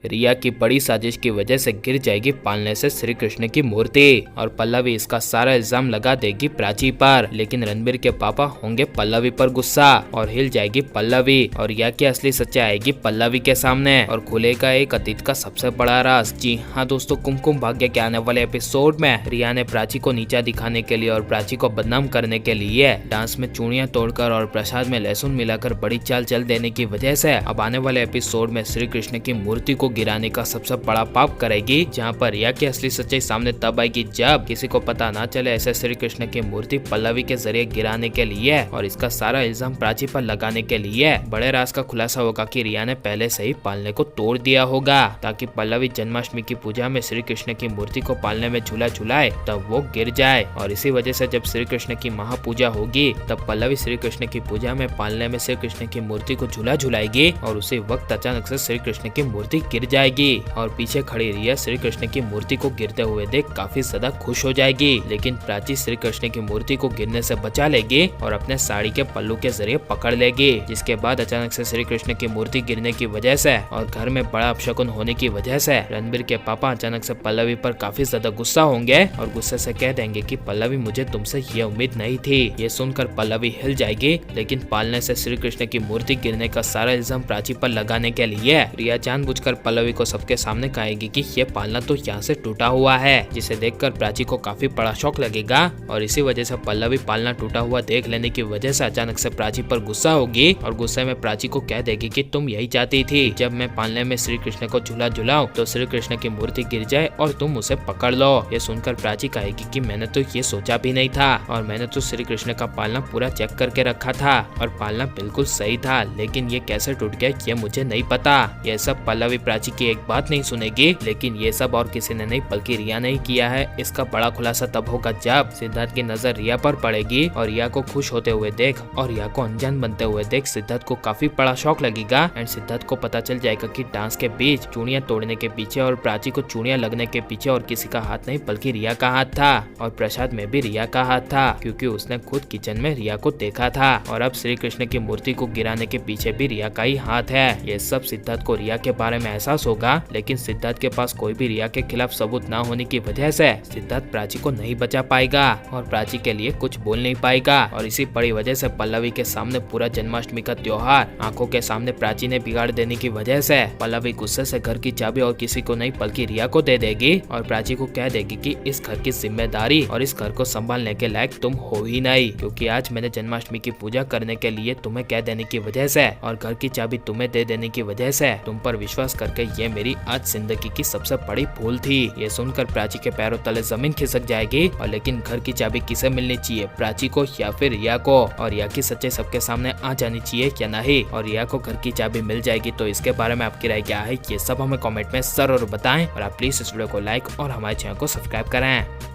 रिया की बड़ी साजिश की वजह से गिर जाएगी पालने से श्री कृष्ण की मूर्ति और पल्लवी इसका सारा इल्जाम लगा देगी प्राची पर। लेकिन रणबीर के पापा होंगे पल्लवी पर गुस्सा और हिल जाएगी पल्लवी और रिया की असली सच्चाई आएगी पल्लवी के सामने और खुलेगा एक अतीत का सबसे बड़ा राज। जी हाँ दोस्तों, कुमकुम भाग्य के आने वाले एपिसोड में रिया ने प्राची को नीचा दिखाने के लिए और प्राची को बदनाम करने के लिए डांस में चूड़ियां तोड़कर और प्रसाद में लहसुन मिलाकर बड़ी चाल चल देने की वजह से अब आने वाले एपिसोड में श्री कृष्ण की मूर्ति को गिराने का सबसे बड़ा पाप करेगी। जहां पर रिया की असली सच्चाई सामने तब आएगी जब किसी को पता ना चले ऐसे श्री कृष्ण की मूर्ति पल्लवी के जरिए गिराने के लिए और इसका सारा इल्जाम प्राची पर लगाने के लिए बड़े राज का खुलासा होगा कि रिया ने पहले से ही पालने को तोड़ दिया होगा ताकि पल्लवी जन्माष्टमी की पूजा में श्री कृष्ण की मूर्ति को पालने में झूला झुलाए तब वो गिर जाए। और इसी वजह से जब श्री कृष्ण की महापूजा होगी तब पल्लवी श्री कृष्ण की पूजा में पालने में श्री कृष्ण की मूर्ति को झूला झुलाएगी और उसी वक्त अचानक से श्री कृष्ण की मूर्ति गिर जाएगी और पीछे खड़ी रिया श्री कृष्ण की मूर्ति को गिरते हुए देख काफी ज्यादा खुश हो जाएगी। लेकिन प्राची श्री कृष्ण की मूर्ति को गिरने से बचा लेगी और अपने साड़ी के पल्लू के जरिए पकड़ लेगी। जिसके बाद अचानक से श्री कृष्ण की मूर्ति गिरने की वजह से और घर में बड़ा अपशकुन होने की वजह से रणबीर के पापा अचानक से पल्लवी पर काफी ज्यादा गुस्सा होंगे और गुस्से से कह देंगे कि पल्लवी मुझे तुमसे ये उम्मीद नहीं थी। ये सुनकर पल्लवी हिल जाएगी। लेकिन पालने से श्री कृष्ण की मूर्ति गिरने का सारा इल्जाम प्राची पर लगाने के लिए रिया जानबूझकर पल्लवी को सबके सामने कहेगी कि ये पालना तो यहाँ से टूटा हुआ है, जिसे देखकर प्राची को काफी बड़ा शौक लगेगा और इसी वजह से पल्लवी पालना टूटा हुआ देख लेने की वजह से अचानक से प्राची पर गुस्सा होगी और गुस्से में प्राची को कह देगी कि तुम यही चाहती थी जब मैं पालने में श्री कृष्ण को झूला झुलाऊं तो श्री कृष्ण की मूर्ति गिर जाए और तुम उसे पकड़ लो। ये सुनकर प्राची कहेगी कि मैंने तो ये सोचा भी नहीं था और मैंने तो श्री कृष्ण का पालना पूरा चेक करके रखा था और पालना बिल्कुल सही था, लेकिन ये कैसे टूट गया ये मुझे नहीं पता। ये सब पल्लवी प्राची की एक बात नहीं सुनेगी, लेकिन ये सब और किसी ने नहीं बल्कि रिया ने ही किया है। इसका बड़ा खुलासा तब होगा जब सिद्धार्थ की नजर रिया पर पड़ेगी और रिया को खुश होते हुए देख और रिया को अनजान बनते हुए देख सिद्धार्थ को काफी बड़ा शौक लगेगा एंड सिद्धार्थ को पता चल जाएगा कि डांस के बीच चूड़ियां तोड़ने के पीछे और प्राची को चूड़ियां लगने के पीछे और किसी का हाथ नहीं बल्कि रिया का हाथ था और प्रसाद में भी रिया का हाथ था क्योंकि उसने खुद किचन में रिया को देखा था और अब श्री कृष्ण की मूर्ति को गिराने के पीछे भी रिया का ही हाथ है। ये सब सिद्धार्थ को रिया के बारे में एहसास होगा, लेकिन सिद्धार्थ के पास कोई भी रिया के खिलाफ सबूत ना होने की वजह से सिद्धार्थ प्राची को नहीं बचा पाएगा और प्राची के लिए कुछ बोल नहीं पाएगा और इसी बड़ी वजह से पल्लवी के सामने पूरा जन्माष्टमी का त्योहार आंखों के सामने प्राची ने बिगाड़ देने की वजह से पल्लवी गुस्से से घर की चाबी और किसी को नहीं बल्कि रिया को दे देगी और प्राची को कह देगी कि इस घर की जिम्मेदारी और इस घर को संभालने के लायक तुम हो ही नहीं, क्योंकि आज मैंने जन्माष्टमी की पूजा करने के लिए तुम्हें कह देने की वजह से और घर की चाबी तुम्हें दे देने की वजह से तुम पर विश्वास करके ये मेरी आज जिंदगी की सबसे बड़ी भूल थी। ये सुनकर प्राची के पैरों तले जमीन खिसक जाएगी और लेकिन घर की चाबी किसे मिलनी चाहिए, प्राची को या फिर रिया को, और रिया की सच्चाई सबके सामने आ जानी चाहिए या नहीं, और रिया को घर की चाबी मिल जाएगी। तो इसके बारे में आपकी राय क्या है ये सब हमें कमेंट में जरूर बताएं और आप प्लीज इस वीडियो को लाइक और हमारे चैनल को सब्सक्राइब करें।